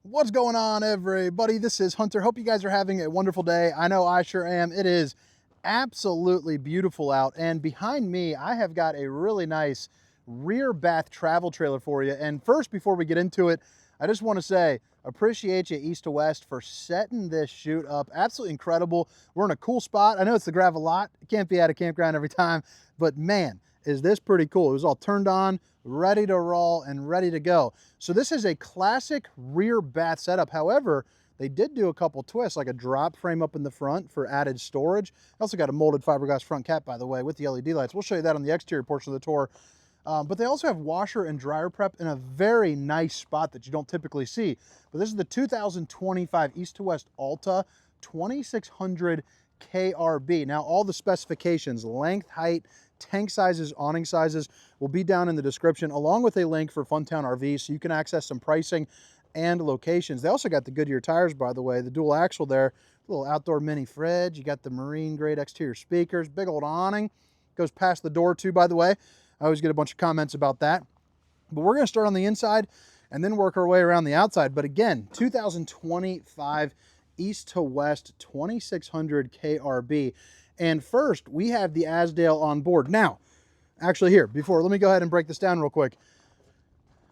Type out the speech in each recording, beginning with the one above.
What's going on, everybody? This is Hunter. Hope you guys are having a wonderful day. I know I sure am. It is absolutely beautiful out, and behind me I have got a really nice rear bath travel trailer for you. And first, before we get into it, I just want to say appreciate you East to West for setting this shoot up. Absolutely incredible. We're in a cool spot. I know it's the gravel lot. It can't be at a campground every time, but man, is this pretty cool. It was all turned on, ready to roll, and ready to go. So this is a classic rear bath setup. However, they did do a couple twists, like a drop frame up in the front for added storage. Also got a molded fiberglass front cap, by the way, with the LED lights. We'll show you that on the exterior portion of the tour. But they also have washer and dryer prep in a very nice spot that you don't typically see. But this is the 2025 East to West Alta 2600KRB. Now, all the specifications, length, height, tank sizes, awning sizes will be down in the description, along with a link for Funtown RV, so you can access some pricing and locations. They also got the Goodyear tires, by the way, the dual axle there, little outdoor mini fridge. You got the marine grade exterior speakers, big old awning. Goes past the door too, by the way. I always get a bunch of comments about that. But we're going to start on the inside and then work our way around the outside. But again, 2025 East to West 2600KRB. And first, we have the Asdale on board. Now, actually here, let me go ahead and break this down real quick.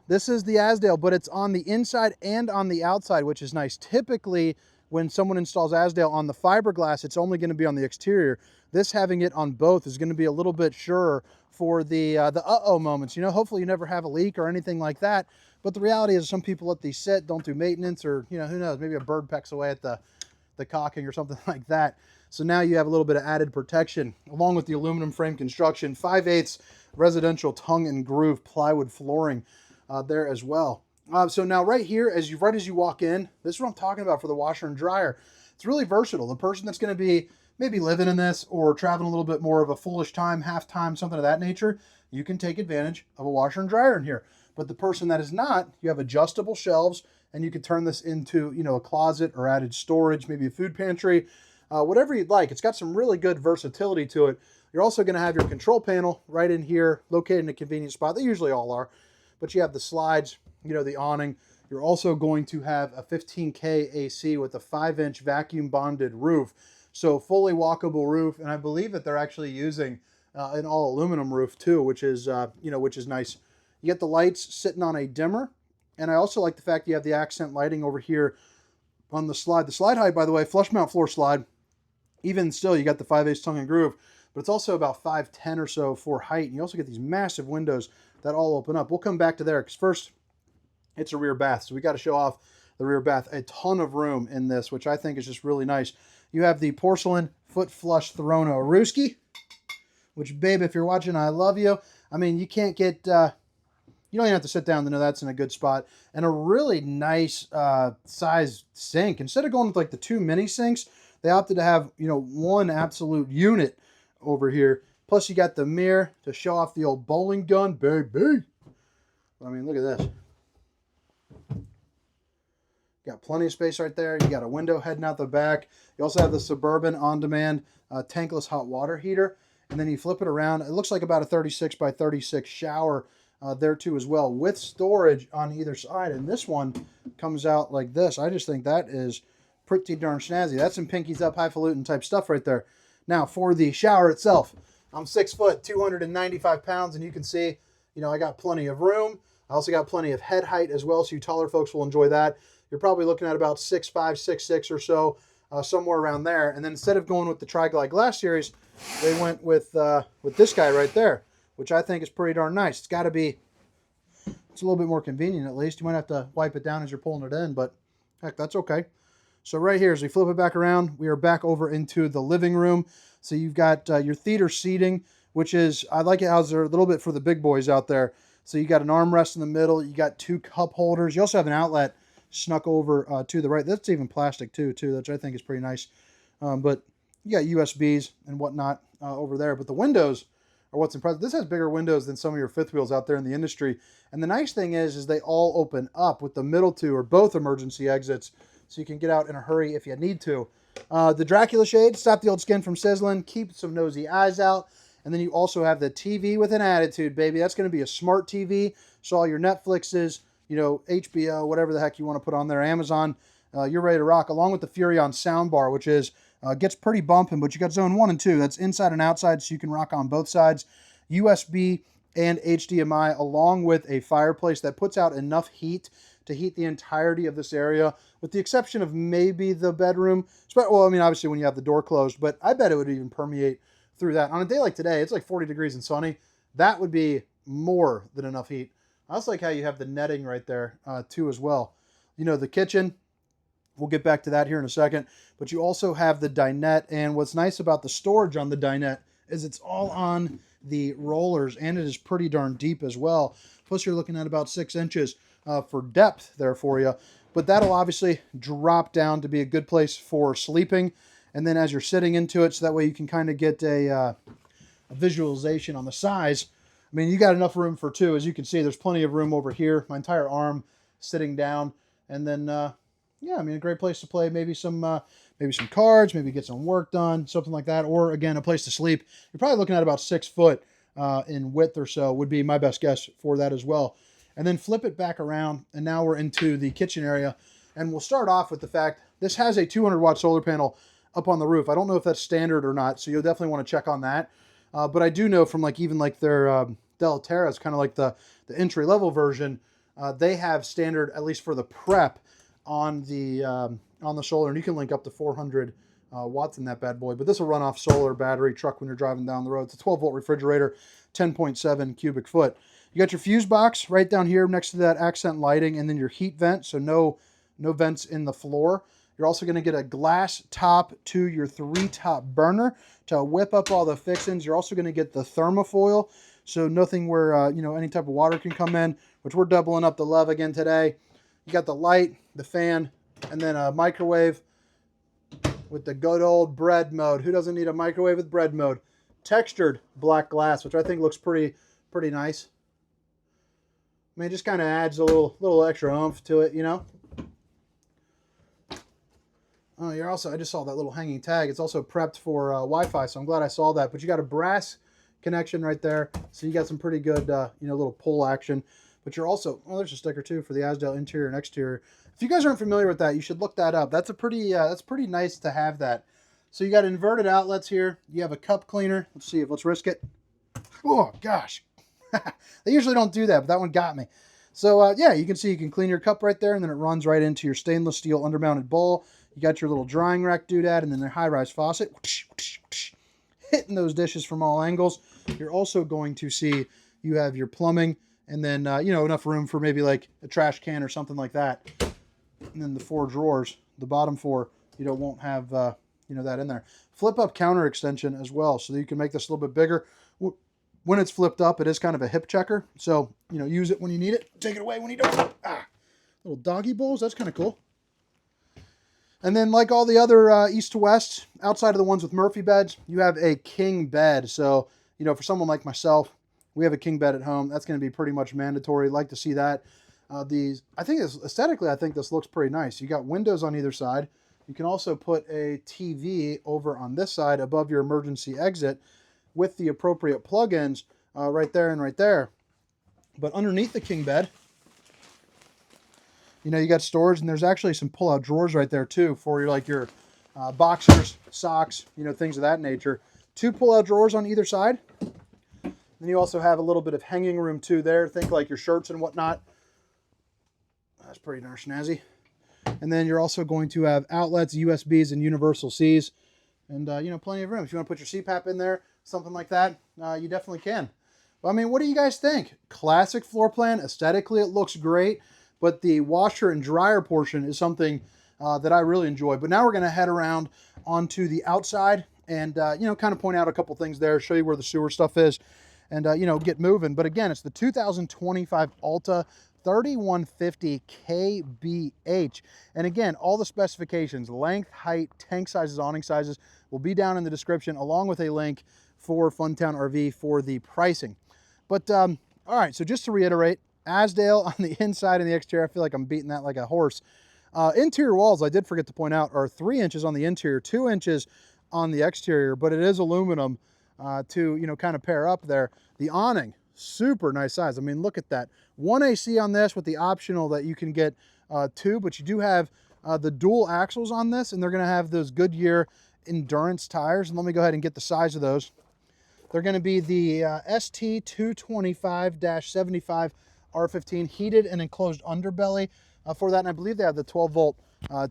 This is the Asdale, but it's on the inside and on the outside, which is nice. Typically, when someone installs Asdale on the fiberglass, it's only going to be on the exterior. This, having it on both, is going to be a little bit surer for the uh-oh moments. You know, hopefully you never have a leak or anything like that. But the reality is some people let these sit, don't do maintenance, or, you know, who knows, maybe a bird pecks away at the caulking or something like that. So now you have a little bit of added protection, along with the aluminum frame construction, 5/8 residential tongue and groove plywood flooring there as well. So now right here, right as you walk in, this is what I'm talking about for the washer and dryer. It's really versatile. The person that's going to be maybe living in this or traveling a little bit more of a foolish time, half time, something of that nature, you can take advantage of a washer and dryer in here. But the person that is not, you have adjustable shelves, and you can turn this into, you know, a closet or added storage, maybe a food pantry, whatever you'd like. It's got some really good versatility to it. You're also going to have your control panel right in here, located in a convenient spot. They usually all are. But you have the slides, you know, the awning. You're also going to have a 15K AC with a 5-inch vacuum bonded roof. So fully walkable roof. And I believe that they're actually using an all aluminum roof too, which is, which is nice. You get the lights sitting on a dimmer. And I also like the fact you have the accent lighting over here on the slide. The slide height, by the way, flush mount floor slide. Even still, you got the 5/8 tongue and groove, but it's also about 5'10" or so for height. And you also get these massive windows that all open up. We'll come back to there because first, it's a rear bath. So we got to show off the rear bath. A ton of room in this, which I think is just really nice. You have the porcelain foot flush Throna Aruski, which, babe, if you're watching, I love you. I mean, you can't get, you don't even have to sit down to know that's in a good spot. And a really nice size sink. Instead of going with like the 2 mini sinks, they opted to have, you know, one absolute unit over here. Plus, you got the mirror to show off the old bowling gun, baby. I mean, look at this. Got plenty of space right there. You got a window heading out the back. You also have the Suburban on-demand tankless hot water heater. And then you flip it around. It looks like about a 36 by 36 shower there too as well, with storage on either side. And this one comes out like this. I just think that is pretty darn snazzy. That's some pinkies up, highfalutin type stuff right there. Now for the shower itself, I'm 6 foot, 295 pounds, and you can see, you know, I got plenty of room. I also got plenty of head height as well, so you taller folks will enjoy that. You're probably looking at about 6'5", 6'6" or so, somewhere around there. And then instead of going with the Tri-Glide Glass series, they went with this guy right there, which I think is pretty darn nice. It's a little bit more convenient at least. You might have to wipe it down as you're pulling it in, but heck, that's okay. So right here, as we flip it back around, we are back over into the living room. So you've got your theater seating, which is, I like it how they're a little bit for the big boys out there. So you got an armrest in the middle. You got 2 cup holders. You also have an outlet snuck over to the right. That's even plastic too, which I think is pretty nice. But you got USBs and whatnot over there. But the windows are what's impressive. This has bigger windows than some of your fifth wheels out there in the industry. And the nice thing is they all open up, with the middle 2 or both emergency exits, so you can get out in a hurry if you need to. The Dracula shade, stop the old skin from sizzling, keep some nosy eyes out. And then you also have the TV with an attitude, baby. That's going to be a smart TV. So all your Netflixes, you know, HBO, whatever the heck you want to put on there, Amazon, you're ready to rock, along with the Furrion soundbar, which is gets pretty bumping, but you got zone 1 and 2. That's inside and outside, so you can rock on both sides. USB and HDMI, along with a fireplace that puts out enough heat to heat the entirety of this area, with the exception of maybe the bedroom. Well, I mean, obviously when you have the door closed, but I bet it would even permeate through that. On a day like today, it's like 40 degrees and sunny. That would be more than enough heat. I also like how you have the netting right there too as well. You know, the kitchen, we'll get back to that here in a second, but you also have the dinette, and what's nice about the storage on the dinette is it's all on the rollers, and it is pretty darn deep as well. Plus you're looking at about 6 inches for depth there for you, but that'll obviously drop down to be a good place for sleeping, and then as you're sitting into it, so that way you can kind of get a visualization on the size. I mean, you got enough room for 2. As you can see, there's plenty of room over here, my entire arm sitting down, and then yeah, I mean, a great place to play maybe some cards, maybe get some work done, something like that, or again, a place to sleep. You're probably looking at about 6 foot in width or so would be my best guess for that as well. And then flip it back around, and now we're into the kitchen area, and we'll start off with the fact this has a 200-watt solar panel up on the roof. I don't know if that's standard or not, so you'll definitely want to check on that. But I do know from like even like their Delaterra, it's kind of like the entry-level version, they have standard, at least for the prep, on the solar, and you can link up to 400 watts in that bad boy. But this will run off solar battery truck when you're driving down the road. It's a 12-volt refrigerator, 10.7 cubic foot. You got your fuse box right down here next to that accent lighting, and then your heat vent, so no vents in the floor. You're also going to get a glass top to your 3-top burner to whip up all the fixings. You're also going to get the thermofoil, so nothing where you know, any type of water can come in, which we're doubling up the love again today. You got the light, the fan, and then a microwave with the good old bread mode. Who doesn't need a microwave with bread mode? Textured black glass, which I think looks pretty nice. I mean, it just kind of adds a little extra oomph to it, you know. Oh, you're also, I just saw that little hanging tag. It's also prepped for Wi-Fi, so I'm glad I saw that. But you got a brass connection right there, so you got some pretty good, you know, little pull action. But you're also, oh, there's a sticker too for the Asdale interior and exterior. If you guys aren't familiar with that, you should look that up. That's pretty nice to have that. So you got inverted outlets here. You have a cup cleaner. Let's risk it. Oh gosh, they usually don't do that, but that one got me. So yeah, you can see you can clean your cup right there, and then it runs right into your stainless steel undermounted bowl. You got your little drying rack doodad, and then their high-rise faucet, hitting those dishes from all angles. You're also going to see you have your plumbing, and then you know, enough room for maybe like a trash can or something like that. And then the 4 drawers, the bottom 4, you know, won't have you know, that in there. Flip up counter extension as well, so that you can make this a little bit bigger. When it's flipped up, it is kind of a hip checker, so you know, use it when you need it, take it away when you don't. Little doggy bowls, that's kind of cool. And then, like all the other east to west, outside of the ones with Murphy beds, you have a king bed. So, you know, for someone like myself, we have a king bed at home. That's going to be pretty much mandatory. Like to see that. I think aesthetically, I think this looks pretty nice. You got windows on either side. You can also put a TV over on this side above your emergency exit with the appropriate plug-ins right there and right there. But underneath the king bed, you know, you got storage, and there's actually some pull-out drawers right there too for your boxers, socks, you know, things of that nature. 2 pull-out drawers on either side. Then you also have a little bit of hanging room too there. Think like your shirts and whatnot. That's pretty darn snazzy. And then you're also going to have outlets, USBs, and universal Cs, and you know, plenty of room. If you want to put your CPAP in there, something like that, you definitely can. But, I mean, what do you guys think? Classic floor plan. Aesthetically, it looks great. But the washer and dryer portion is something that I really enjoy. But now we're going to head around onto the outside and, you know, kind of point out a couple things there, show you where the sewer stuff is, and, you know, get moving. But again, it's the 2025 Alta 2600KRB. And again, all the specifications, length, height, tank sizes, awning sizes, will be down in the description, along with a link for Funtown RV for the pricing. But, all right, so just to reiterate, Asdale on the inside and the exterior, I feel like I'm beating that like a horse. Interior walls, I did forget to point out, are 3 inches on the interior, 2 inches on the exterior, but it is aluminum to, you know, kind of pair up there. The awning, Super nice size. I mean, look at that. 1 AC on this with the optional that you can get 2, but you do have the dual axles on this, and they're going to have those Goodyear endurance tires. And let me go ahead and get the size of those. They're going to be the ST225-75 R15 heated and enclosed underbelly for that. And I believe they have the 12-volt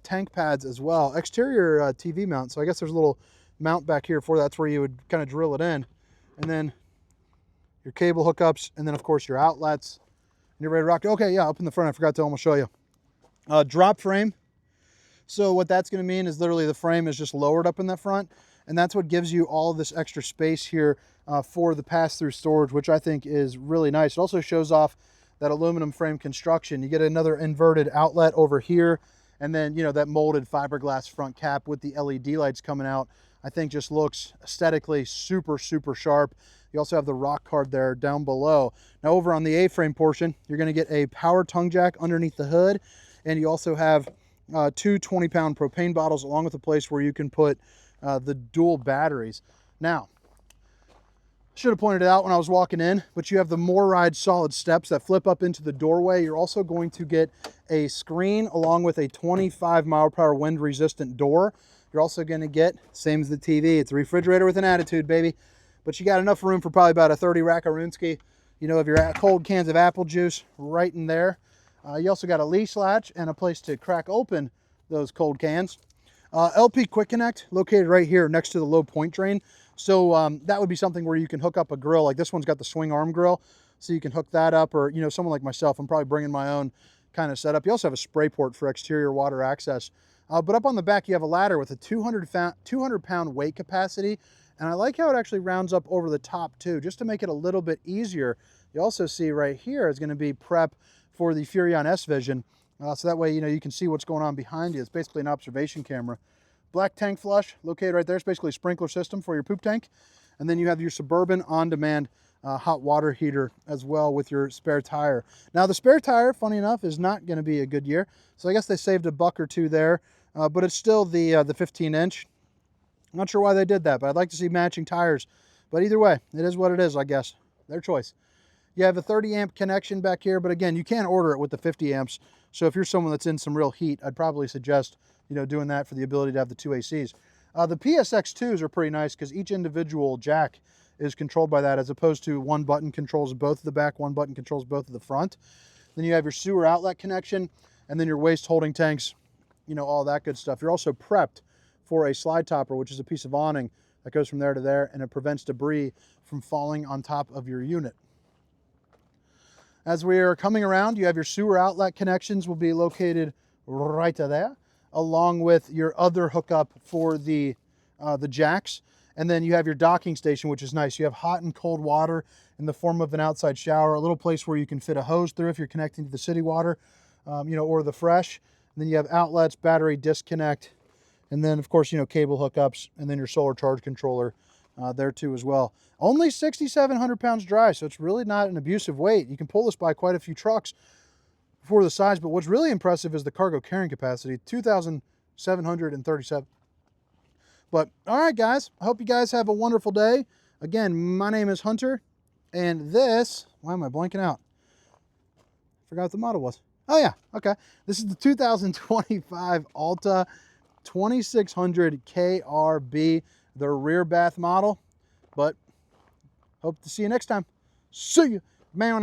tank pads as well. Exterior TV mount. So I guess there's a little mount back here for that. That's where you would kind of drill it in. And then your cable hookups, and then of course your outlets. And you're ready to rock. Okay, yeah, up in the front, I forgot to almost show you. Drop frame. So what that's going to mean is literally the frame is just lowered up in the front, and that's what gives you all of this extra space here for the pass-through storage, which I think is really nice. It also shows off that aluminum frame construction. You get another inverted outlet over here, and then, you know, that molded fiberglass front cap with the LED lights coming out, I think just looks aesthetically super, super sharp. You also have the rock card there down below. Now over on the A-frame portion, you're going to get a power tongue jack underneath the hood, and you also have 2 20-pound propane bottles, along with a place where you can put the dual batteries. Now, should have pointed it out when I was walking in, but you have the MORryde solid steps that flip up into the doorway. You're also going to get a screen along with a 25-mile-per-hour wind-resistant door. You're also going to get, same as the TV, it's a refrigerator with an attitude, baby. But you got enough room for probably about a 30 Rackarooski, you know, of your cold cans of apple juice right in there. You also got a leash latch and a place to crack open those cold cans. LP Quick Connect located right here next to the low point drain. So that would be something where you can hook up a grill. Like this one's got the swing arm grill, so you can hook that up. Or, you know, someone like myself, I'm probably bringing my own kind of setup. You also have a spray port for exterior water access. But up on the back, you have a ladder with a 200-pound weight capacity. And I like how it actually rounds up over the top too, just to make it a little bit easier. You also see right here is going to be prep for the Furrion S-Vision. So that way, you know, you can see what's going on behind you. It's basically an observation camera. Black tank flush located right there. It's basically a sprinkler system for your poop tank. And then you have your Suburban on-demand hot water heater as well with your spare tire. Now the spare tire, funny enough, is not going to be a Goodyear. So I guess they saved a buck or two there, but it's still the 15-inch. I'm not sure why they did that, but I'd like to see matching tires. But either way, it is what it is, I guess. Their choice. You have a 30-amp connection back here, but again, you can't order it with the 50 amps. So if you're someone that's in some real heat, I'd probably suggest, you know, doing that for the ability to have the 2 ACs. The PSX2s are pretty nice because each individual jack is controlled by that, as opposed to one button controls both of the back, one button controls both of the front. Then you have your sewer outlet connection, and then your waste holding tanks, you know, all that good stuff. You're also prepped for a slide topper, which is a piece of awning that goes from there to there, and it prevents debris from falling on top of your unit. As we are coming around, you have your sewer outlet connections will be located right there, along with your other hookup for the jacks. And then you have your docking station, which is nice. You have hot and cold water in the form of an outside shower, a little place where you can fit a hose through if you're connecting to the city water, you know, or the fresh. And then you have outlets, battery disconnect, and then of course, you know, cable hookups, and then your solar charge controller there too as well. Only 6,700 pounds dry, so it's really not an abusive weight. You can pull this by quite a few trucks for the size, but what's really impressive is the cargo carrying capacity, 2,737. But all right, guys, I hope you guys have a wonderful day. Again, my name is Hunter, and this, why am I blanking out? Forgot what the model was. Oh yeah, okay. This is the 2025 Alta 2600KRB, the rear bath model. But hope to see you next time. See you. Meow.